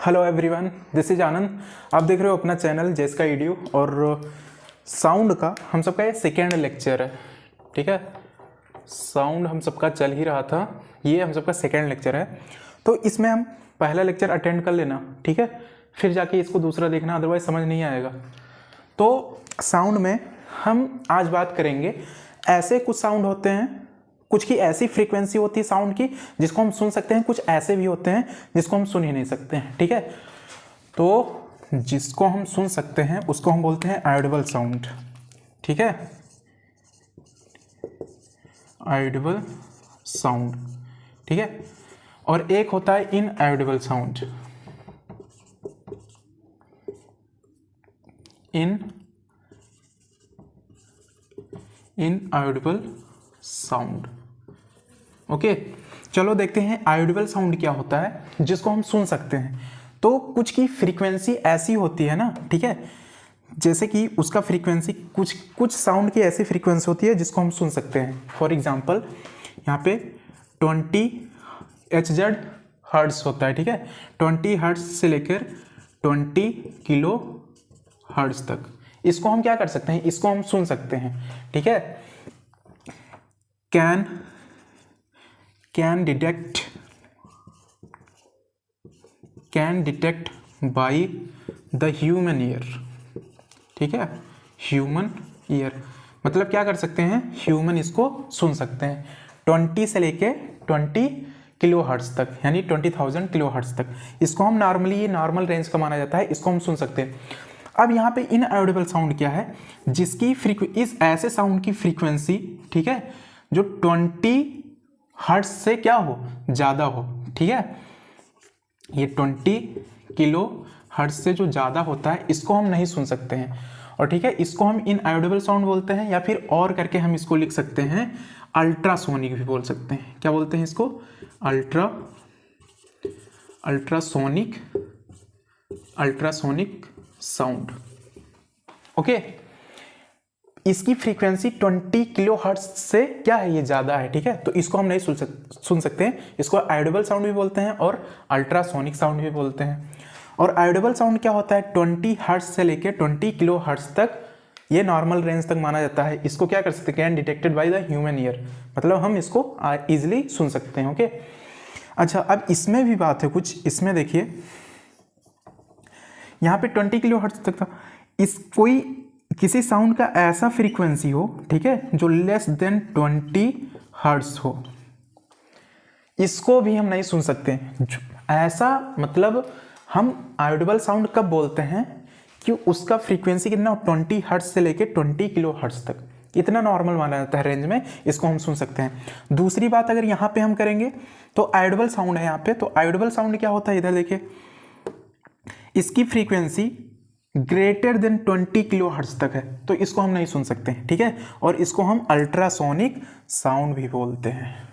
Hello everyone, this is आनंद। आप देख रहे हो अपना चैनल जेस का ईडियो और साउंड का हम सबका ये सेकेंड लेक्चर है। ठीक है, साउंड हम सबका चल ही रहा था, ये हम सबका सेकेंड लेक्चर है। तो इसमें हम पहला लेक्चर अटेंड कर लेना, ठीक है, फिर जाके इसको दूसरा देखना, अदरवाइज समझ नहीं आएगा। तो साउंड में हम आज बात करेंगे, ऐसे कुछ साउंड होते हैं, कुछ की ऐसी फ्रीक्वेंसी होती है साउंड की जिसको हम सुन सकते हैं, कुछ ऐसे भी होते हैं जिसको हम सुन ही नहीं सकते हैं। ठीक है, तो जिसको हम सुन सकते हैं उसको हम बोलते हैं ऑडिबल साउंड। ठीक है, ऑडिबल साउंड। ठीक है, और एक होता है inaudible sound. Inaudible sound. Okay, चलो देखते हैं ऑडिबल साउंड क्या होता है जिसको हम सुन सकते हैं। तो कुछ की फ्रीक्वेंसी ऐसी होती है ना, ठीक है, जैसे कि उसका फ्रीक्वेंसी कुछ साउंड की ऐसी फ्रीक्वेंसी होती है जिसको हम सुन सकते हैं। फॉर एग्जांपल यहाँ पे 20 Hz हर्ट्ज होता है। ठीक है, 20 हर्ट्ज से लेकर 20 किलो हर्ट्ज तक इसको हम क्या कर सकते हैं, इसको हम सुन सकते हैं। ठीक है, can detect by the human ear। ठीक है, ह्यूमन ईयर मतलब क्या कर सकते हैं, ह्यूमन इसको सुन सकते हैं 20 से लेके 20 किलो हर्ट्ज तक, यानी 20,000 किलो हर्ट्ज तक। इसको हम नॉर्मली, ये नॉर्मल रेंज का माना जाता है, इसको हम सुन सकते हैं। अब यहाँ पे इनऑडिबल साउंड क्या है, जिसकी इस ऐसे साउंड की फ्रीक्वेंसी, ठीक है, जो 20 हर्ट्ज से क्या हो, ज़्यादा हो। ठीक है, ये 20 किलो हर्ट्ज से जो ज़्यादा होता है इसको हम नहीं सुन सकते हैं। और ठीक है, इसको हम इनऑडिबल साउंड बोलते हैं, या फिर और करके हम इसको लिख सकते हैं अल्ट्रासोनिक भी बोल सकते हैं। क्या बोलते हैं इसको, अल्ट्रासोनिक साउंड। ओके, इसकी फ्रीक्वेंसी 20 किलो हर्ट्ज से क्या है, ये ज़्यादा है। ठीक है, तो इसको हम नहीं सुन सकते हैं। इसको ऑडिबल साउंड भी बोलते हैं और अल्ट्रासोनिक साउंड भी बोलते हैं। और ऑडिबल साउंड क्या होता है, 20 हर्ट्ज से लेकर 20 किलो हर्ट्ज तक, ये नॉर्मल रेंज तक माना जाता है। इसको क्या कर सकते हैं, can detected by the human ear, मतलब हम इसको इजिली सुन सकते हैं। ओके, अच्छा, अब इसमें भी बात है कुछ, इसमें देखिए यहाँ पे 20 किलो हर्ट्ज तक था। कोई किसी साउंड का ऐसा फ्रीक्वेंसी हो, ठीक है, जो लेस देन 20 हर्ट्ज हो, इसको भी हम नहीं सुन सकते। ऐसा मतलब हम ऑडिबल साउंड कब बोलते हैं कि उसका फ्रीक्वेंसी कितना, 20 हर्ट्ज से लेके 20 किलो हर्ट्ज तक, इतना नॉर्मल माना जाता है रेंज में, इसको हम सुन सकते हैं। दूसरी बात अगर यहाँ पे हम करेंगे तो ऑडिबल साउंड है यहाँ पे, तो ऑडिबल साउंड क्या होता है, इधर देखिए, इसकी frequency greater than 20 kilo hertz तक है, तो इसको हम नहीं सुन सकते। ठीक है, और इसको हम अल्ट्रासोनिक साउंड भी बोलते हैं।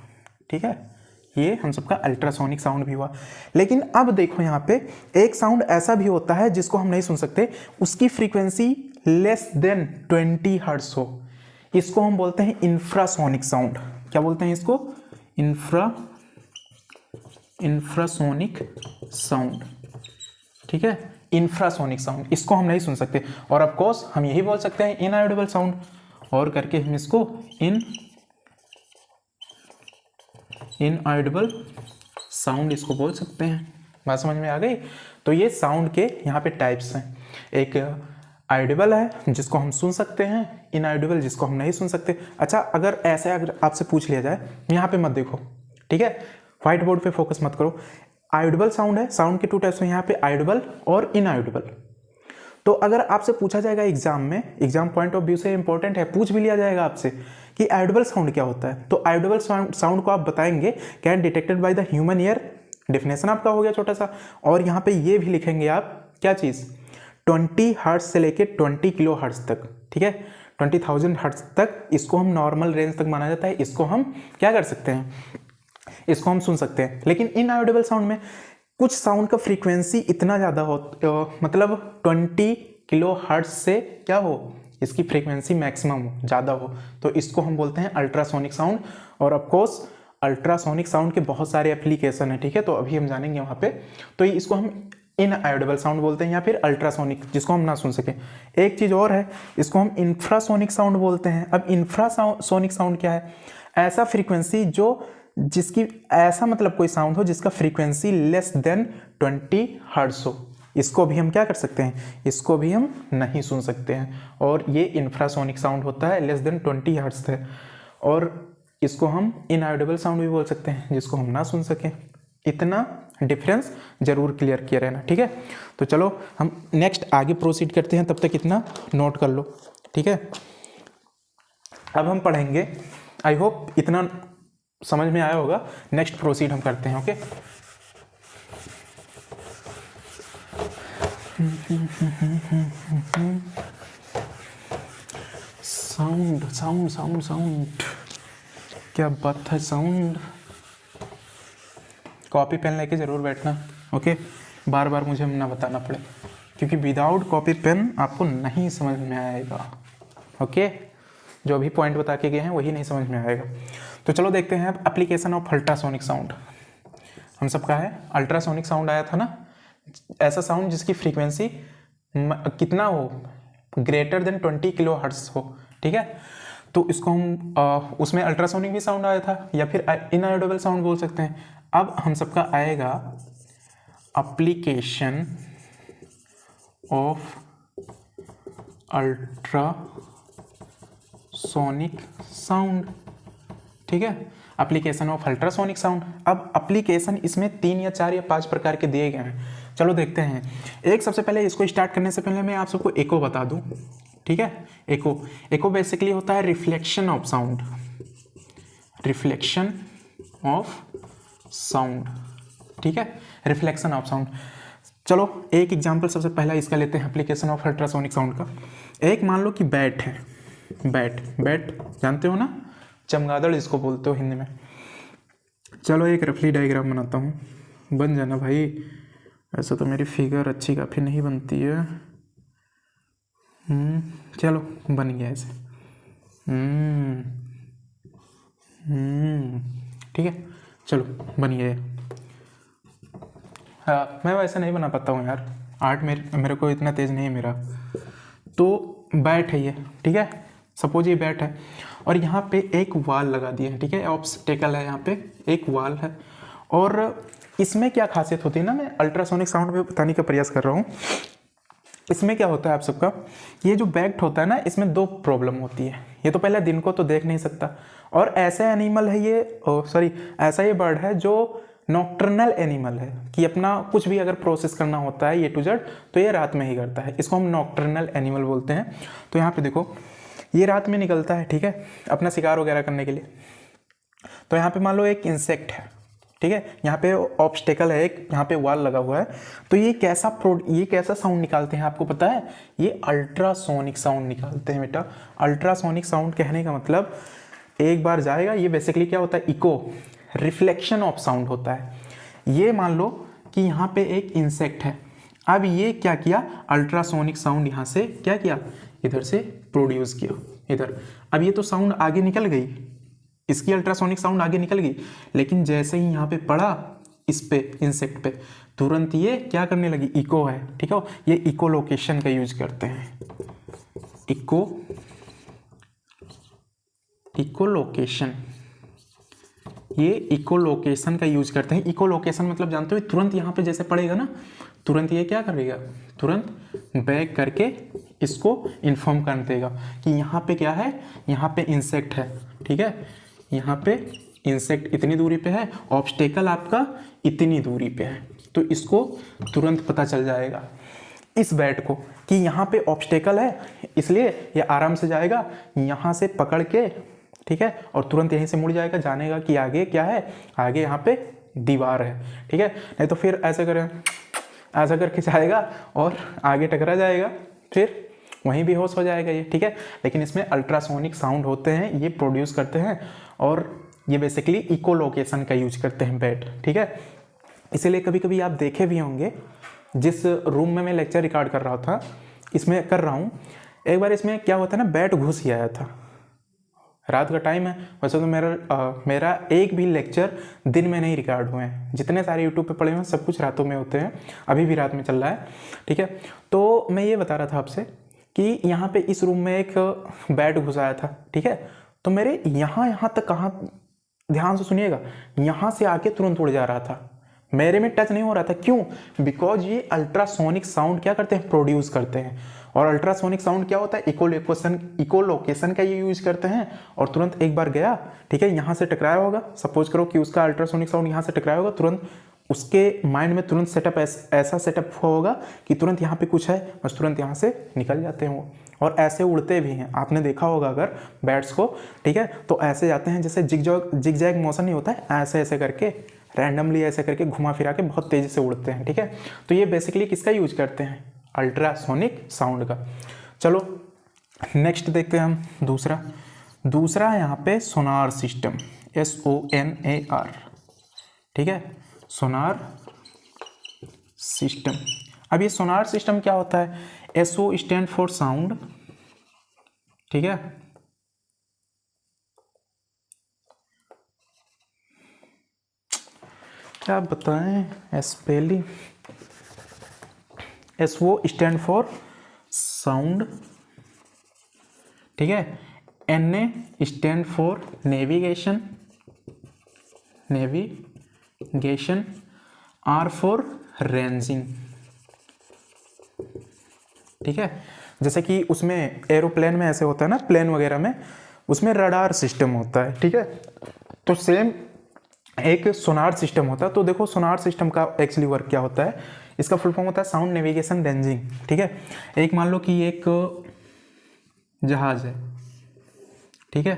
ठीक है, ये हम सबका अल्ट्रासोनिक साउंड भी हुआ। लेकिन अब देखो यहाँ पे एक साउंड ऐसा भी होता है जिसको हम नहीं सुन सकते, उसकी फ्रीक्वेंसी लेस देन 20 हर्ट्ज हो, इसको हम बोलते हैं इंफ्रासोनिक साउंड। क्या बोलते हैं इसको, इंफ्रासोनिक साउंड। ठीक है, इंफ्रासोनिक साउंड, इसको हम नहीं सुन सकते। और ऑफ कोर्स हम यही बोल सकते हैं इनऑडिबल साउंड, और करके हम इसको इनऑडिबल साउंड इसको बोल सकते हैं। बात समझ में आ गई। तो ये साउंड के यहाँ पे टाइप्स हैं, एक ऑडिबल है जिसको हम सुन सकते हैं, इनऑडिबल जिसको हम नहीं सुन सकते। अच्छा, अगर आपसे पूछ लिया जाए, यहाँ पे मत देखो, ठीक है, व्हाइट बोर्ड पे फोकस मत करो। ऑडिबल साउंड है, साउंड के 2 टाइप्स हैं यहाँ पे, ऑडिबल और इनऑडिबल। तो अगर आपसे पूछा जाएगा एग्जाम में, एग्जाम पॉइंट ऑफ व्यू से इंपॉर्टेंट है, पूछ भी लिया जाएगा आपसे कि ऑडिबल साउंड क्या होता है, तो ऑडिबल साउंड को आप बताएंगे can detected by the human ear, definition आपका हो गया छोटा सा। और यहाँ पे ये भी लिखेंगे आप, क्या चीज़, 20 हर्ट्ज से लेके 20 किलो हर्ट्ज तक। ठीक है, 20,000 हर्ट्ज तक, इसको हम नॉर्मल रेंज तक माना जाता है, इसको हम क्या कर सकते हैं, इसको हम सुन सकते हैं। लेकिन इनऑडिबल साउंड में कुछ साउंड का फ्रीक्वेंसी इतना ज़्यादा हो, मतलब 20 किलो हर्ट्ज से क्या हो, इसकी फ्रीक्वेंसी मैक्सिमम हो, ज़्यादा हो, तो इसको हम बोलते हैं अल्ट्रासोनिक साउंड। और ऑफ कोर्स अल्ट्रासोनिक साउंड के बहुत सारे एप्लीकेशन है। ठीक है, तो अभी हम जानेंगे वहाँ पे। तो इसको हम इनऑडिबल साउंड बोलते हैं, या फिर अल्ट्रासोनिक जिसको हम ना सुन सकें। एक चीज़ और है, इसको हम इंफ्रासोनिक साउंड बोलते हैं। अब इंफ्रासोनिक साउंड क्या है? ऐसा फ्रीक्वेंसी जिसकी ऐसा मतलब कोई साउंड हो जिसका फ्रीक्वेंसी लेस देन 20 हर्ट्ज हो, इसको भी हम क्या कर सकते हैं? इसको भी हम नहीं सुन सकते हैं, और ये इंफ्रासोनिक साउंड होता है, लेस देन 20 हर्ट्ज है। और इसको हम इनऑडिबल साउंड भी बोल सकते हैं, जिसको हम ना सुन सकें। इतना डिफरेंस जरूर क्लियर किया रहना, ठीक है। तो चलो हम नेक्स्ट आगे प्रोसीड करते हैं, तब तक इतना नोट कर लो, ठीक है। अब हम पढ़ेंगे, आई होप इतना समझ में आया होगा। नेक्स्ट प्रोसीड हम करते हैं, okay. Sound sound sound sound, क्या बात है साउंड। कॉपी पेन लेके ज़रूर बैठना, ओके। बार बार मुझे ना बताना पड़े, क्योंकि विदाउट कॉपी पेन आपको नहीं समझ में आएगा, ओके। जो भी पॉइंट बता के गए हैं वही नहीं समझ में आएगा। तो चलो देखते हैं अब एप्लीकेशन ऑफ अल्ट्रासोनिक साउंड। हम सबका है अल्ट्रासोनिक साउंड आया था ना, ऐसा साउंड जिसकी फ्रीक्वेंसी कितना हो, ग्रेटर देन 20 किलो हर्ट्ज हो, ठीक है। तो इसको हम उसमें अल्ट्रासोनिक भी साउंड आया था, या फिर इनऑडिबल साउंड बोल सकते हैं। अब हम सबका आएगा एप्लीकेशन ऑफ अल्ट्रासोनिक साउंड, ठीक है। Application of ultrasonic sound. अब एप्लीकेशन इसमें 3 या 4 या 5 प्रकार के दिए गए हैं, चलो देखते हैं। एक सबसे पहले इसको स्टार्ट करने से पहले मैं आप सबको एको बता दूं, ठीक है। एको बेसिकली होता है reflection of sound, reflection of sound, ठीक है, रिफ्लेक्शन ऑफ साउंड। चलो एक एग्जांपल सबसे पहला इसका लेते हैं एप्लीकेशन ऑफ अल्ट्रासोनिक साउंड का। एक मान लो कि बैट है, बैट जानते हो ना, चमगादड़ इसको बोलते हो हिंदी में। चलो एक रफली डायग्राम बनाता हूँ, बन जाना भाई। ऐसा तो मेरी फिगर अच्छी काफ़ी नहीं बनती है, चलो बन गया ऐसे, ठीक है, चलो बन गया। हाँ, मैं वैसे नहीं बना पाता हूँ यार, आर्ट मेरे को इतना तेज़ नहीं है मेरा। तो बैट है ये, ठीक है, सपोज ये बैट है, और यहाँ पे एक वाल लगा दिया है, ठीक है, ऑब्स्टेकल है, यहाँ पे एक वाल है। और इसमें क्या खासियत होती है ना, मैं अल्ट्रासोनिक साउंड में बताने का प्रयास कर रहा हूँ। इसमें क्या होता है आप सबका, ये जो बैट होता है ना, इसमें 2 प्रॉब्लम होती है। ये तो पहले दिन को तो देख नहीं सकता, और ऐसा एनिमल है ये, ऐसा ये बर्ड है जो नॉक्टर्नल एनिमल है, कि अपना कुछ भी अगर प्रोसेस करना होता है ये टू जेड, तो ये रात में ही करता है। इसको हम नॉक्टर्नल एनिमल बोलते हैं। तो यहाँ पे देखो, ये रात में निकलता है, ठीक है, अपना शिकार वगैरह करने के लिए। तो यहाँ पे मान लो एक इंसेक्ट है, ठीक है, यहाँ पे ऑब्स्टेकल है, एक यहाँ पे वॉल लगा हुआ है। तो ये कैसा साउंड निकालते हैं आपको पता है? ये अल्ट्रासोनिक साउंड निकालते हैं बेटा। अल्ट्रासोनिक साउंड कहने का मतलब एक बार जाएगा, ये बेसिकली क्या होता है, इको, रिफ्लेक्शन ऑफ साउंड होता है। ये मान लो कि यहाँ पे एक इंसेक्ट है, अब ये क्या किया, अल्ट्रासोनिक साउंड यहाँ से क्या किया, इधर से प्रोड्यूस किया इधर। अब ये तो साउंड आगे निकल गई, इसकी अल्ट्रासोनिक साउंड आगे निकल गई, लेकिन जैसे ही यहाँ पे पड़ा इस पे, इंसेक्ट पे, तुरंत ये क्या करने लगी, इको है, ठीक है। ये इको लोकेशन का यूज करते हैं, इको लोकेशन, ये इको लोकेशन का यूज करते हैं। इको लोकेशन मतलब जानते हो, तुरंत यहाँ पे जैसे पड़ेगा ना, तुरंत ये क्या करेगा, तुरंत बैक करके इसको इन्फॉर्म कर देगा कि यहाँ पे क्या है, यहाँ पे इंसेक्ट है, ठीक है, यहाँ पे इंसेक्ट इतनी दूरी पे है, ऑब्स्टेकल आपका इतनी दूरी पे है। तो इसको तुरंत पता चल जाएगा इस बैट को कि यहाँ पे ऑब्स्टेकल है, इसलिए ये आराम से जाएगा यहाँ से पकड़ के, ठीक है, और तुरंत यहीं से मुड़ जाएगा, जानेगा कि आगे क्या है, आगे यहाँ पे दीवार है, ठीक है। नहीं तो फिर ऐसे करें, ऐसा करके जाएगा और आगे टकरा जाएगा, फिर वहीं बेहोश हो जाएगा ये, ठीक है। लेकिन इसमें अल्ट्रासोनिक साउंड होते हैं, ये प्रोड्यूस करते हैं, और ये बेसिकली इको लोकेशन का यूज करते हैं बैट, ठीक है। इसीलिए कभी कभी आप देखे भी होंगे, जिस रूम में मैं लेक्चर रिकॉर्ड कर रहा था, इसमें कर रहा हूँ, एक बार इसमें क्या होता है ना, बैट घुस ही आया था, रात का टाइम है। वैसे तो मेरा एक भी लेक्चर दिन में नहीं रिकॉर्ड हुए हैं, जितने सारे यूट्यूब पे पड़े हुए हैं सब कुछ रातों में होते हैं, अभी भी रात में चल रहा है, ठीक है। तो मैं ये बता रहा था आपसे कि यहाँ पे इस रूम में एक बेड घुसाया था, ठीक है। तो मेरे यहाँ तक कहाँ, ध्यान से सुनिएगा, यहाँ से आके तुरंत उड़ जा रहा था, मेरे में टच नहीं हो रहा था। क्यों? बिकॉज ये अल्ट्रासोनिक साउंड क्या करते हैं, प्रोड्यूस करते हैं। और अल्ट्रासोनिक साउंड क्या होता है, इकोलोकेशन का ये यूज करते हैं। और तुरंत एक बार गया, ठीक है, यहाँ से टकराया होगा, सपोज करो कि उसका अल्ट्रासोनिक साउंड यहाँ से टकराया होगा, तुरंत उसके माइंड में तुरंत सेटअप ऐसा सेटअप होगा कि तुरंत यहाँ पे कुछ है, बस तुरंत यहाँ से निकल जाते हैं वो। और ऐसे उड़ते भी हैं, आपने देखा होगा अगर बैट्स को, ठीक है, तो ऐसे जाते हैं जैसे जिग जैग मोशन नहीं होता है, ऐसे ऐसे करके रैंडमली ऐसे करके घुमा फिरा के बहुत तेज़ी से उड़ते हैं, ठीक है। तो ये बेसिकली किसका यूज करते हैं, अल्ट्रासोनिक साउंड का। चलो नेक्स्ट देखते हैं हम दूसरा है यहाँ पे सोनार सिस्टम, SONAR, ठीक है, सोनार सिस्टम। अब ये सोनार सिस्टम क्या होता है, SO स्टैंड फॉर साउंड, ठीक है, क्या बताएं spelling, SO stand for sound, ठीक है, NA stand for navigation, R for ranging, ठीक है। जैसे कि उसमें एरोप्लेन में ऐसे होता है ना, प्लेन वगैरह में उसमें रडार सिस्टम होता है, ठीक है। तो सेम एक सोनार सिस्टम होता है। तो देखो सोनार सिस्टम का एक्चुअली वर्क क्या होता है, इसका फुल फॉर्म होता है साउंड नेविगेशन रेंजिंग, ठीक है। एक मान लो कि एक जहाज है, ठीक है,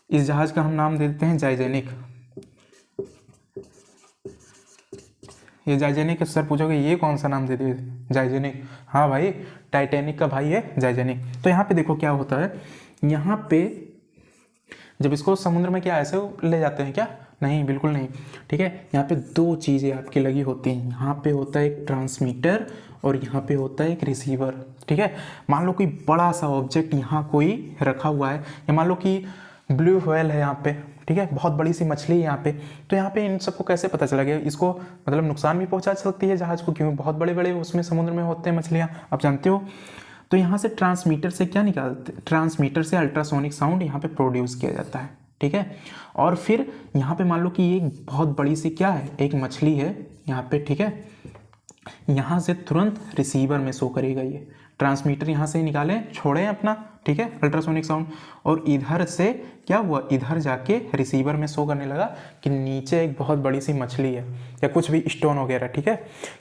इस जहाज का हम नाम देते हैं जाइजेनिक। ये जाइजेनिक, सर पूछोगे ये कौन सा नाम दे दिए, जाइजेनिक, हाँ भाई टाइटैनिक का भाई है जाइजेनिक। तो यहाँ पे देखो क्या होता है, यहाँ पे जब इसको समुद्र में क्या ऐसे ले जाते हैं क्या, नहीं बिल्कुल नहीं, ठीक है। यहाँ पे दो चीज़ें आपकी लगी होती हैं, यहाँ पे होता है एक ट्रांसमीटर और यहाँ पे होता है एक रिसीवर, ठीक है। मान लो कोई बड़ा सा ऑब्जेक्ट यहाँ कोई रखा हुआ है, या मान लो कि ब्लू व्हेल है यहाँ पे, ठीक है, बहुत बड़ी सी मछली है यहाँ पे। तो यहाँ पे इन सबको कैसे पता चला गया, इसको मतलब नुकसान भी पहुँचा सकती है जहाज को, क्योंकि बहुत बड़े बड़े उसमें समुद्र में होते हैं मछलियाँ, आप जानते हो। तो यहाँ से ट्रांसमीटर से क्या निकालते, ट्रांसमीटर से अल्ट्रासोनिक साउंड यहाँ पे प्रोड्यूस किया जाता है, ठीक है। और फिर यहाँ पे मान लो कि ये बहुत बड़ी सी क्या है, एक मछली है यहाँ पे, ठीक है, यहाँ से तुरंत रिसीवर में शो करेगा ये, ट्रांसमीटर यहाँ से निकाले छोड़े अपना, ठीक है, अल्ट्रासोनिक साउंड, और इधर से क्या हुआ, इधर जाके रिसीवर में शो करने लगा कि नीचे एक बहुत बड़ी सी मछली है या कुछ भी स्टोन वगैरह, ठीक है,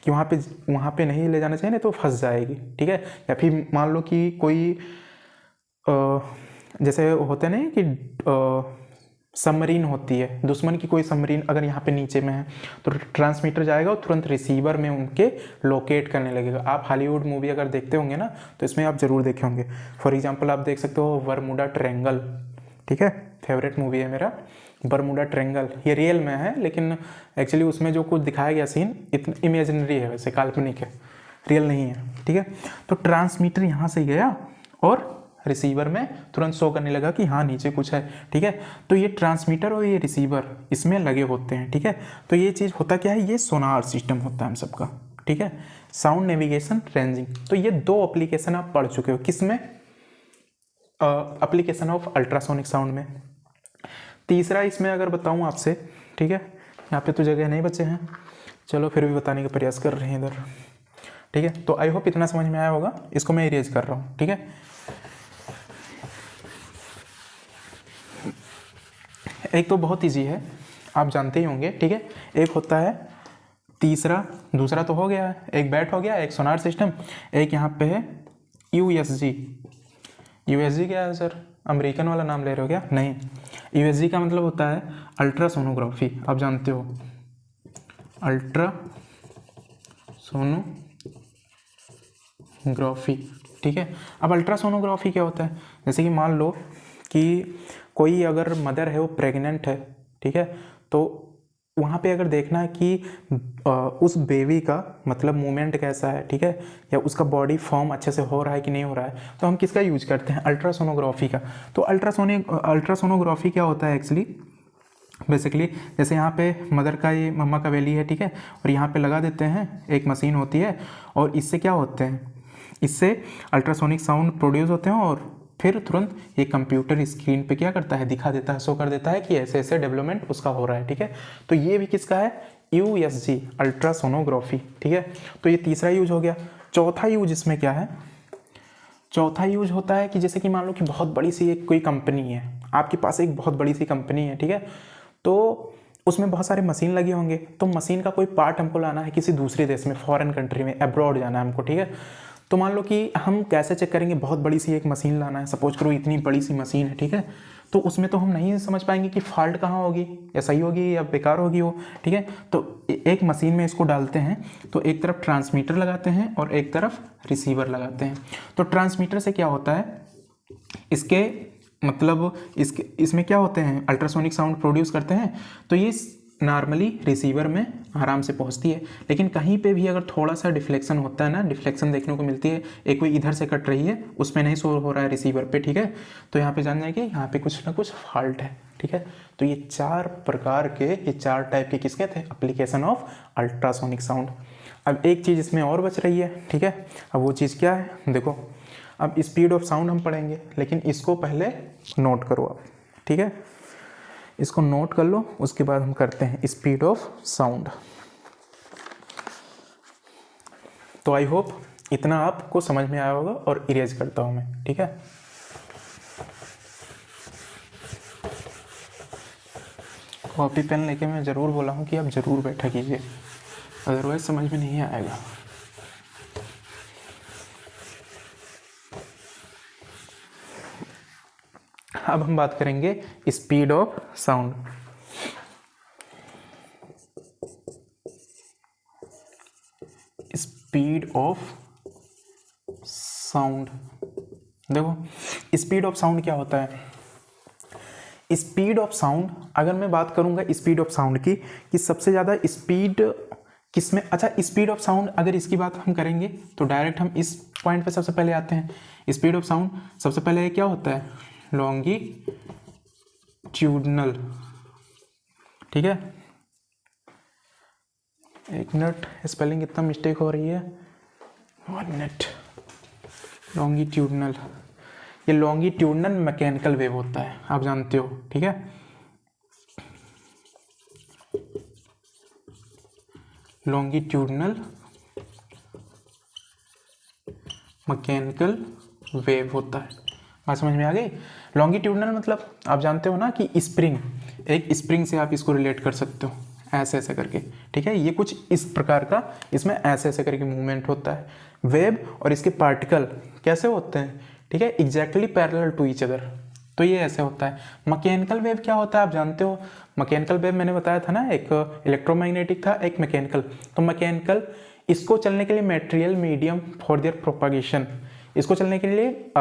कि वहाँ पे नहीं ले जाना चाहिए, नहीं तो फंस जाएगी, ठीक है। या फिर मान लो कि कोई जैसे होते नहीं कि सबमरीन होती है, दुश्मन की कोई सबमरीन अगर यहाँ पे नीचे में है तो ट्रांसमीटर जाएगा और तुरंत रिसीवर में उनके लोकेट करने लगेगा। आप हॉलीवुड मूवी अगर देखते होंगे ना तो इसमें आप जरूर देखे होंगे। फॉर एग्जांपल आप देख सकते हो बरमूडा ट्रायंगल, ठीक है, फेवरेट मूवी है मेरा बरमूडा ट्रायंगल। ये रियल में है लेकिन एक्चुअली उसमें जो कुछ दिखाया गया सीन इतना इमेजिनरी है, वैसे काल्पनिक है, रियल नहीं है, ठीक है। तो ट्रांसमीटर यहाँ से गया और रिसीवर में तुरंत शो करने लगा कि हाँ नीचे कुछ है, ठीक है। तो ये ट्रांसमीटर और ये रिसीवर इसमें लगे होते हैं, ठीक है। तो ये चीज़ होता क्या है, ये सोनार सिस्टम होता है हम सबका, ठीक है, साउंड नेविगेशन रेंजिंग। तो ये दो एप्लीकेशन आप पढ़ चुके हो, किसमें, एप्लीकेशन ऑफ अल्ट्रासोनिक साउंड में। तीसरा इसमें अगर बताऊँ आपसे, ठीक है, यहाँ पे तो जगह नहीं बचे हैं, चलो फिर भी बताने का प्रयास कर रहे हैं इधर, ठीक है। तो आई होप इतना समझ में आया होगा, इसको मैं इरेज कर रहा हूँ, ठीक है। एक तो बहुत इजी है, आप जानते ही होंगे, ठीक है। एक होता है तीसरा, दूसरा तो हो गया है, एक बैट हो गया, एक सोनार सिस्टम, एक यहाँ पे है USG। USG क्या है सर, अमेरिकन वाला नाम ले रहे हो क्या, नहीं, USG का मतलब होता है अल्ट्रासोनोग्राफी, आप जानते हो, अल्ट्रासोनोग्राफी, ठीक है। अब अल्ट्रासोनोग्राफी क्या होता है, जैसे कि मान लो कि कोई अगर मदर है वो प्रेग्नेंट है, ठीक है, तो वहाँ पे अगर देखना है कि उस बेबी का मतलब मूवमेंट कैसा है, ठीक है, या उसका बॉडी फॉर्म अच्छे से हो रहा है कि नहीं हो रहा है, तो हम किसका यूज करते हैं, अल्ट्रासोनोग्राफी का। तो अल्ट्रासोनोग्राफी क्या होता है एक्चुअली, बेसिकली जैसे यहाँ पे मदर का ये मम्मा का बेली है, ठीक है, और यहाँ पे लगा देते हैं, एक मशीन होती है, और इससे क्या होते हैं, इससे अल्ट्रासोनिक साउंड प्रोड्यूस होते हैं, और फिर तुरंत ये कंप्यूटर स्क्रीन पे क्या करता है, दिखा देता है, शो कर देता है कि ऐसे ऐसे डेवलपमेंट उसका हो रहा है, ठीक है। तो ये भी किसका है, USG, अल्ट्रासोनोग्राफी, ठीक है। तो ये तीसरा यूज हो गया। चौथा यूज इसमें क्या है, चौथा यूज होता है कि जैसे कि मान लो कि बहुत बड़ी सी एक कोई कंपनी है, आपके पास एक बहुत बड़ी सी कंपनी है, ठीक है, तो उसमें बहुत सारे मशीन लगे होंगे, तो मशीन का कोई पार्ट हमको लाना है किसी दूसरे देश में, फॉरेन कंट्री में, अब्रॉड जाना है हमको, ठीक है। तो मान लो कि हम कैसे चेक करेंगे, बहुत बड़ी सी एक मशीन लाना है, सपोज करो इतनी बड़ी सी मशीन है, ठीक है, तो उसमें तो हम नहीं समझ पाएंगे कि फॉल्ट कहाँ होगी, या सही होगी या बेकार होगी वो, ठीक है। तो एक मशीन में इसको डालते हैं, तो एक तरफ ट्रांसमीटर लगाते हैं और एक तरफ रिसीवर लगाते हैं। तो ट्रांसमीटर से क्या होता है, इसके मतलब इसमें क्या होते हैं, अल्ट्रासोनिक साउंड प्रोड्यूस करते हैं, तो ये नॉर्मली रिसीवर में आराम से पहुंचती है। लेकिन कहीं पे भी अगर थोड़ा सा डिफ्लेक्शन होता है ना, डिफ्लेक्शन देखने को मिलती है, एक कोई इधर से कट रही है, उसमें नहीं शो हो रहा है रिसीवर पे, ठीक है, तो यहाँ पे जान जाएंगे यहाँ पे कुछ ना कुछ फॉल्ट है, ठीक है। तो ये चार प्रकार के, ये चार टाइप के किसके थे, एप्लीकेशन ऑफ अल्ट्रासोनिक साउंड। अब एक चीज़ इसमें और बच रही है, ठीक है, अब वो चीज़ क्या है, देखो अब स्पीड ऑफ साउंड हम पढ़ेंगे, लेकिन इसको पहले नोट करो आप, ठीक है, इसको नोट कर लो, उसके बाद हम करते हैं स्पीड ऑफ साउंड। तो आई होप इतना आपको समझ में आया होगा, और इरेज करता हूं मैं, ठीक है। कॉपी पेन लेके मैं ज़रूर बोला हूं कि आप ज़रूर बैठा कीजिए, अदरवाइज समझ में नहीं आएगा। अब हम बात करेंगे speed of sound. Speed of sound, देखो स्पीड ऑफ साउंड क्या होता है। स्पीड ऑफ साउंड, अगर मैं बात करूंगा स्पीड ऑफ साउंड की, कि सबसे ज़्यादा स्पीड किसमें, अच्छा स्पीड ऑफ साउंड अगर इसकी बात हम करेंगे तो डायरेक्ट हम इस पॉइंट पे सबसे पहले आते हैं। स्पीड ऑफ साउंड सबसे पहले क्या होता है, लॉन्गिट्यूडनल, ठीक है, एक मिनट, स्पेलिंग इतना मिस्टेक हो रही है, 1 मिनट। लॉन्गिट्यूडनल, ये लॉन्गिट्यूडनल मैकेनिकल वेव होता है, आप जानते हो, ठीक है। लॉन्गिट्यूडनल मैकेनिकल वेव होता है, बात समझ में आ गई। लॉन्गिट्यूडनल मतलब आप जानते हो ना कि स्प्रिंग, एक स्प्रिंग से आप इसको रिलेट कर सकते हो, ऐसे ऐसे करके, ठीक है, ये कुछ इस प्रकार का, इसमें ऐसे ऐसे करके मूवमेंट होता है। वेव और इसके पार्टिकल कैसे होते हैं, ठीक है, exactly parallel to each other, तो ये ऐसे होता है। मैकेनिकल वेव क्या होता है आप जानते हो, मैकेनिकल वेव मैंने बताया था ना, एक इलेक्ट्रोमैग्नेटिक था, एक मैकेनिकल। तो मैकेनिकल, इसको चलने के लिए material medium for their propagation, इसको चलने के लिए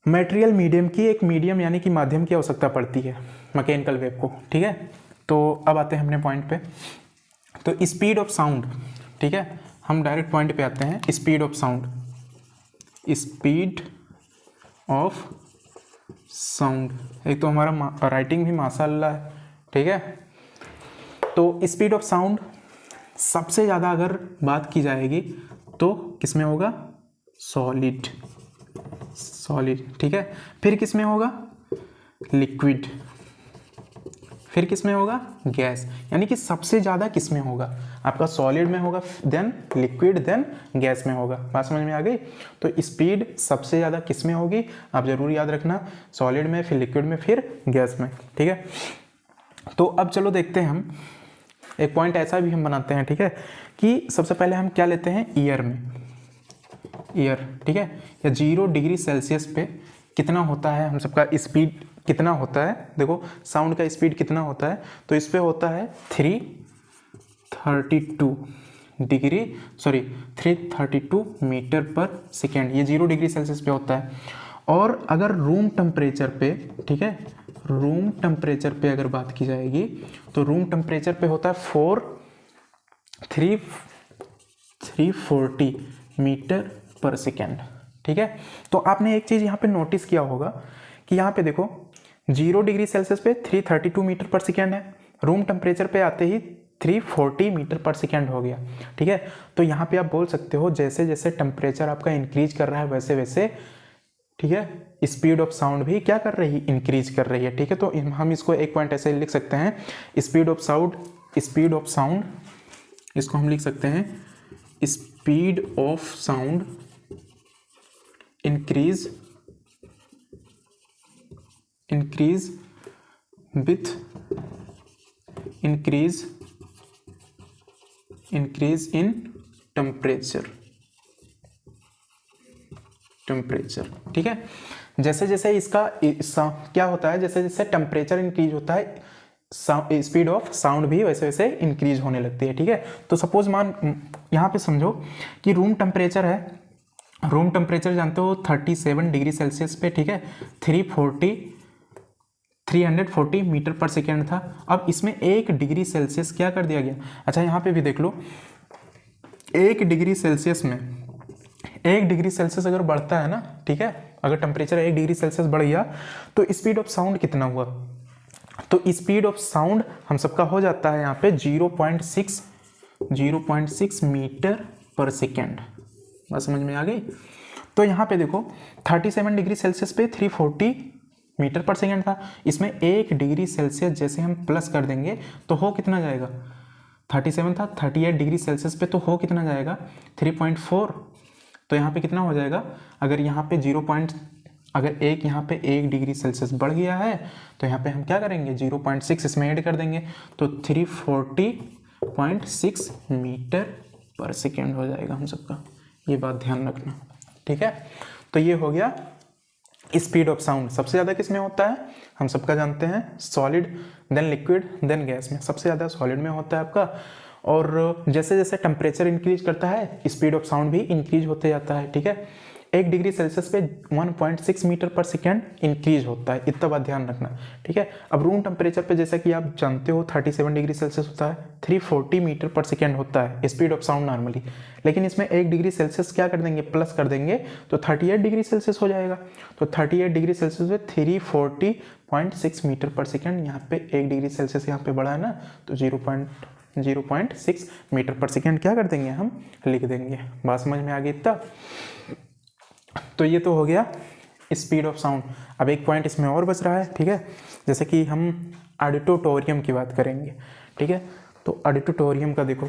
मटेरियल मीडियम की, एक मीडियम यानी कि माध्यम की आवश्यकता पड़ती है मैकेनिकल वेव को, ठीक है। तो अब आते हैं अपने पॉइंट पे, तो स्पीड ऑफ साउंड, ठीक है, हम डायरेक्ट पॉइंट पे आते हैं। Speed of sound, speed of sound, एक तो हमारा राइटिंग भी माशाल्लाह है, ठीक है। तो स्पीड ऑफ साउंड सबसे ज़्यादा अगर बात की जाएगी तो किस में होगा, सॉलिड, सॉलिड, ठीक है। फिर किस में होगा, लिक्विड, फिर किस में होगा, गैस, यानी कि सबसे ज़्यादा किस में होगा, आपका सॉलिड में होगा, देन लिक्विड, देन गैस में होगा। बात समझ में आ गई। तो स्पीड सबसे ज़्यादा किस में होगी, आप जरूर याद रखना, सॉलिड में, फिर लिक्विड में, फिर गैस में, ठीक है। तो अब चलो देखते हैं, हम एक पॉइंट ऐसा भी हम बनाते हैं, ठीक है, कि सबसे पहले हम क्या लेते हैं, ईयर में, ईयर, ठीक है, या 0 डिग्री सेल्सियस पे कितना होता है हम सबका स्पीड, कितना होता है, देखो साउंड का स्पीड कितना होता है, तो इस पे होता है 332 मीटर पर सेकेंड, ये 0 डिग्री सेल्सियस पे होता है। और अगर रूम टेम्परेचर पे, ठीक है, रूम टेम्परेचर पे अगर बात की जाएगी तो रूम टेम्परेचर पे होता है 340 मीटर पर सेकेंड। ठीक है, तो आपने एक चीज़ यहाँ पे नोटिस किया होगा कि यहाँ पे देखो 0 डिग्री सेल्सियस पे 332 मीटर पर सेकेंड है, रूम टेम्परेचर पे आते ही 340 मीटर पर सेकेंड हो गया। ठीक है, तो यहाँ पे आप बोल सकते हो जैसे जैसे टेम्परेचर आपका इंक्रीज कर रहा है वैसे वैसे, ठीक है, स्पीड ऑफ साउंड भी क्या कर रही है, इंक्रीज कर रही है। ठीक है, तो हम इसको एक पॉइंट ऐसे लिख सकते हैं, स्पीड ऑफ साउंड इसको हम लिख सकते हैं speed of sound increase with increase in temperature. ठीक है, जैसे जैसे इसका क्या होता है, जैसे जैसे टेम्परेचर इंक्रीज होता है स्पीड ऑफ साउंड भी वैसे वैसे इंक्रीज होने लगती है। ठीक है, तो सपोज मान यहाँ पे समझो कि रूम टेम्परेचर है, रूम टेम्परेचर जानते हो 37 डिग्री सेल्सियस पे। ठीक है, 340 मीटर पर सेकेंड था। अब इसमें 1 डिग्री सेल्सियस क्या कर दिया गया, अच्छा यहाँ पे भी देख लो, 1 डिग्री सेल्सियस में 1 डिग्री सेल्सियस अगर बढ़ता है ना, ठीक है, अगर टेम्परेचर 1 डिग्री सेल्सियस बढ़ गया तो स्पीड ऑफ साउंड कितना हुआ, तो स्पीड ऑफ साउंड हम सबका हो जाता है यहाँ पे 0.6 मीटर पर सेकेंड। बात समझ में आ गई। तो यहाँ पे देखो 37 डिग्री सेल्सियस पे 340 मीटर पर सेकेंड था, इसमें 1 डिग्री सेल्सियस जैसे हम प्लस कर देंगे तो हो कितना जाएगा, 37 था, 38 डिग्री सेल्सियस पे तो हो कितना जाएगा 3.4। तो यहाँ पे कितना हो जाएगा, अगर यहाँ पे अगर यहाँ पे 1 डिग्री सेल्सियस बढ़ गया है तो यहाँ पे हम क्या करेंगे 0.6 इसमें ऐड कर देंगे तो 340.6 मीटर पर सेकेंड हो जाएगा हम सबका, ये बात ध्यान रखना। ठीक है, तो ये हो गया स्पीड ऑफ साउंड। सबसे ज़्यादा किस में होता है, हम सबका जानते हैं solid, then liquid, then gas में। सबसे ज़्यादा सॉलिड में होता है आपका, और जैसे जैसे टेम्परेचर इंक्रीज करता है स्पीड ऑफ साउंड भी इंक्रीज होते जाता है। ठीक है, 1 डिग्री सेल्सियस पे 1.6 मीटर पर सेकेंड इंक्रीज होता है, इतना बात ध्यान रखना। ठीक है, अब रूम टेम्परेचर पे जैसा कि आप जानते हो 37 डिग्री सेल्सियस होता है, 340 मीटर पर सेकेंड होता है स्पीड ऑफ साउंड नॉर्मली, लेकिन इसमें 1 डिग्री सेल्सियस क्या कर देंगे, प्लस कर देंगे तो 38 डिग्री सेल्सियस हो जाएगा। तो 38 डिग्री सेल्सियस पे 340.6 मीटर पर सेकेंड, यहाँ पे 1 डिग्री सेल्सियस यहाँ पे बढ़ा है ना, तो 0.6 मीटर पर सेकेंड क्या कर देंगे, हम लिख देंगे। बात समझ में आ गई इतना। तो ये तो हो गया स्पीड ऑफ साउंड। अब एक पॉइंट इसमें और बच रहा है। ठीक है, जैसे कि हम ऑडिटोरियम की बात करेंगे। ठीक है, तो ऑडिटोरियम का देखो,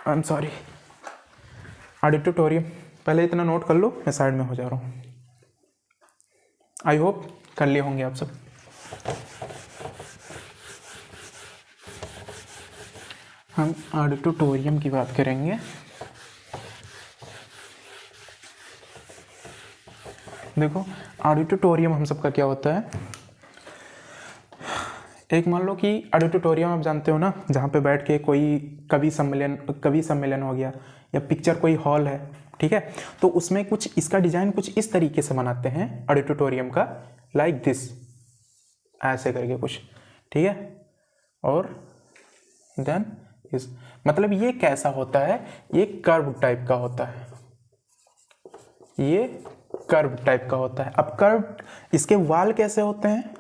आई एम सॉरी, ऑडिटोरियम पहले इतना नोट कर लो, मैं साइड में हो जा रहा हूँ। आई होप कर लिए होंगे आप सब। हम ऑडिटोरियम की बात करेंगे। देखो ऑडिटोरियम हम सबका क्या होता है, एक मान लो कि ऑडिटोरियम आप जानते हो ना, जहाँ पे बैठ के कोई कवि सम्मेलन हो गया या पिक्चर कोई हॉल है। ठीक है, तो उसमें कुछ इसका डिजाइन कुछ इस तरीके से बनाते हैं ऑडिटोरियम का, लाइक दिस, ऐसे करके कुछ। ठीक है, और देन इस मतलब ये कैसा होता है, ये कर्व टाइप का होता है, ये कर्व टाइप का होता है। अब कर्व, इसके वाल कैसे होते हैं,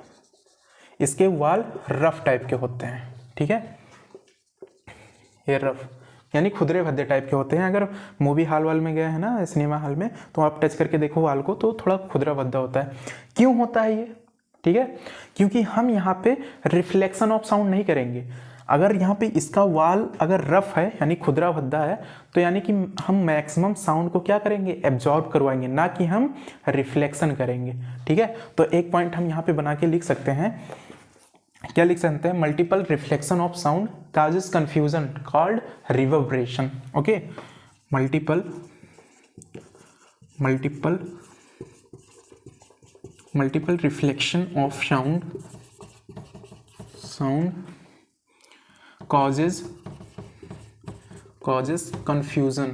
इसके वाल रफ टाइप के होते हैं। ठीक है, ये रफ यानी खुदरे भद्दे टाइप के होते हैं। अगर मूवी हॉल वाल में गए हैं ना, सिनेमा हॉल में, तो आप टच करके देखो वाल को, तो थोड़ा खुदरा भद्दा होता है। क्यों होता है ये, ठीक है, क्योंकि हम यहाँ पे रिफ्लेक्शन ऑफ साउंड नहीं करेंगे। अगर यहाँ पे इसका वाल अगर रफ है यानी खुदरा भद्दा है, तो यानी कि हम मैक्सिमम साउंड को क्या करेंगे, एब्जॉर्ब करवाएंगे, ना कि हम रिफ्लेक्शन करेंगे। ठीक है, तो एक पॉइंट हम यहाँ पे बना के लिख सकते हैं, क्या लिख सकते हैं, multiple reflection of sound causes confusion called reverberation. Okay, multiple reflection of sound causes confusion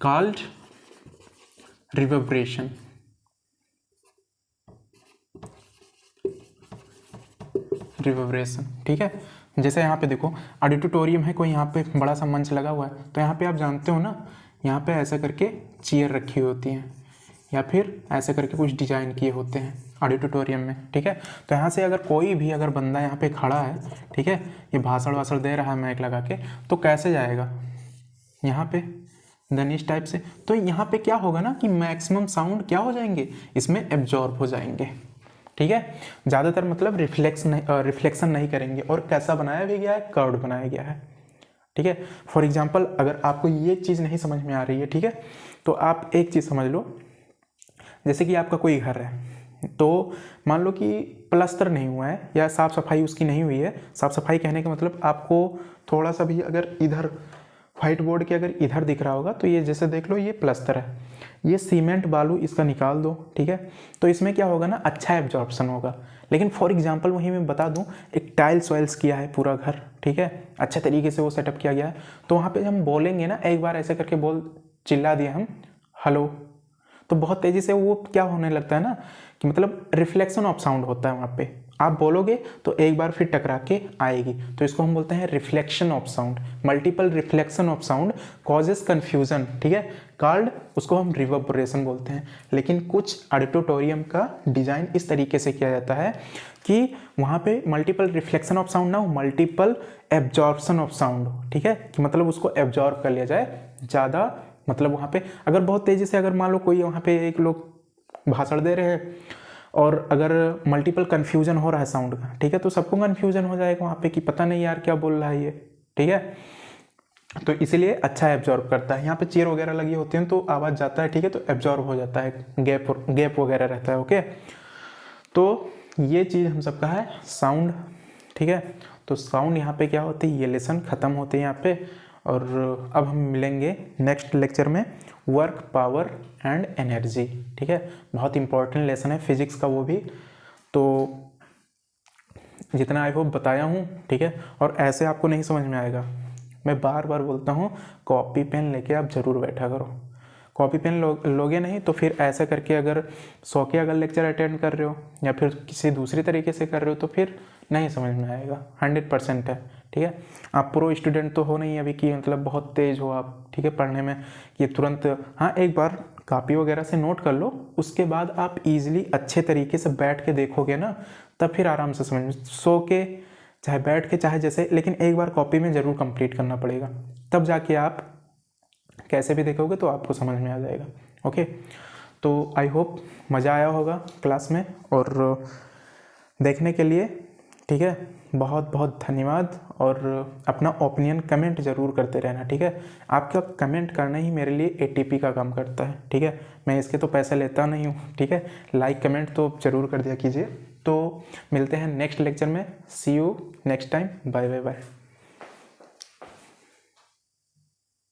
called reverberation. Reverberation, ठीक है। जैसे यहाँ पे देखो ऑडिटोरियम है, कोई यहाँ पे बड़ा सा मंच लगा हुआ है, तो यहाँ पे आप जानते हो ना, यहाँ पे ऐसा करके चेयर रखी हुई होती हैं या फिर ऐसे करके कुछ डिजाइन किए होते हैं ऑडिटोरियम में, ठीक है। तो यहाँ से अगर कोई भी अगर बंदा यहाँ पे खड़ा है, ठीक है, ये भाषण वाषण दे रहा है माइक लगा के, तो कैसे जाएगा यहाँ पे देन इस टाइप से। तो यहाँ पे क्या होगा ना कि मैक्सिमम साउंड क्या हो जाएंगे, इसमें एब्जॉर्ब हो जाएंगे, ठीक है। ज़्यादातर मतलब रिफ्लेक्शन नहीं करेंगे। और कैसा बनाया भी गया है, कर्व्ड बनाया गया है, ठीक है। फॉर एग्जाम्पल अगर आपको ये चीज़ नहीं समझ में आ रही है, ठीक है, तो आप एक चीज़ समझ लो, जैसे कि आपका कोई घर है, तो मान लो कि प्लास्टर नहीं हुआ है या साफ़ सफाई उसकी नहीं हुई है। साफ़ सफाई कहने का मतलब आपको थोड़ा सा भी अगर इधर व्हाइट बोर्ड के अगर इधर दिख रहा होगा, तो ये जैसे देख लो ये प्लास्टर है, ये सीमेंट बालू इसका निकाल दो, ठीक है। तो इसमें क्या होगा ना, अच्छा एब्जॉर्प्शन होगा। लेकिन फॉर एग्जांपल वहीं मैं बता दूं, एक टाइल्स वाइल्स किया है पूरा घर, ठीक है, अच्छे तरीके से वो सेटअप किया गया है, तो वहाँ पे हम बोलेंगे ना, एक बार ऐसे करके चिल्ला दिया हम हेलो, तो बहुत तेज़ी से वो क्या होने लगता है ना कि मतलब रिफ्लेक्शन ऑफ साउंड होता है वहाँ पे। आप बोलोगे तो एक बार फिर टकरा के आएगी, तो इसको हम बोलते हैं reflection of sound. Multiple reflection of sound causes confusion, ठीक है, कॉल्ड, उसको हम रिवर्बरेशन बोलते हैं। लेकिन कुछ ऑडिटोरियम का डिज़ाइन इस तरीके से किया जाता है कि वहाँ पे मल्टीपल रिफ्लेक्शन ऑफ साउंड ना हो, मल्टीपल एब्जॉर्प्शन ऑफ साउंड हो, ठीक है, कि मतलब उसको एब्जॉर्ब कर लिया जाए ज़्यादा। मतलब वहाँ पे अगर बहुत तेज़ी से अगर मान लो कोई वहाँ पे एक लोग भाषण दे रहे हैं और अगर मल्टीपल कन्फ्यूजन हो रहा है साउंड का, ठीक है, तो सबको कन्फ्यूजन हो जाएगा वहाँ पे कि पता नहीं यार क्या बोल रहा है ये, ठीक है। तो इसीलिए अच्छा एब्जॉर्ब करता है। यहाँ पे चेयर वगैरह लगी होती हैं तो आवाज़ जाता है, ठीक है, तो एब्जॉर्ब हो जाता है, गैप वगैरह रहता है, ओके। तो ये चीज़ हम सबका है साउंड, ठीक है। तो साउंड यहाँ पे क्या होती है, ये लेसन ख़त्म होते हैं यहाँ पे। और अब हम मिलेंगे नेक्स्ट लेक्चर में, वर्क, पावर एंड एनर्जी, ठीक है। बहुत इंपॉर्टेंट लेसन है फिजिक्स का वो भी। तो जितना आई होप बताया हूँ, ठीक है। और ऐसे आपको नहीं समझ में आएगा, मैं बार बार बोलता हूँ, कॉपी पेन लेके आप ज़रूर बैठा करो। कॉपी पेन लोगे नहीं तो फिर ऐसा करके अगर 100 के अगर लेक्चर अटेंड कर रहे हो या फिर किसी दूसरी तरीके से कर रहे हो तो फिर नहीं समझ में आएगा। 100% है, ठीक है। आप प्रो स्टूडेंट तो हो नहीं अभी कि मतलब बहुत तेज़ हो आप, ठीक है, पढ़ने में कि तुरंत, हाँ, एक बार कॉपी वगैरह से नोट कर लो, उसके बाद आप इजीली अच्छे तरीके से बैठ के देखोगे ना, तब फिर आराम से समझ में, सो के चाहे बैठ के चाहे जैसे, लेकिन एक बार कॉपी में ज़रूर कंप्लीट करना पड़ेगा, तब जाके आप कैसे भी देखोगे तो आपको समझ में आ जाएगा, ओके। तो आई होप मज़ा आया होगा क्लास में, और देखने के लिए, ठीक है, बहुत बहुत धन्यवाद। और अपना ओपिनियन कमेंट ज़रूर करते रहना, ठीक है। आपका कमेंट करना ही मेरे लिए ATP का काम करता है, ठीक है। मैं इसके तो पैसे लेता नहीं हूँ, ठीक है। लाइक कमेंट तो ज़रूर कर दिया कीजिए। तो मिलते हैं नेक्स्ट लेक्चर में, see you next time, bye bye bye.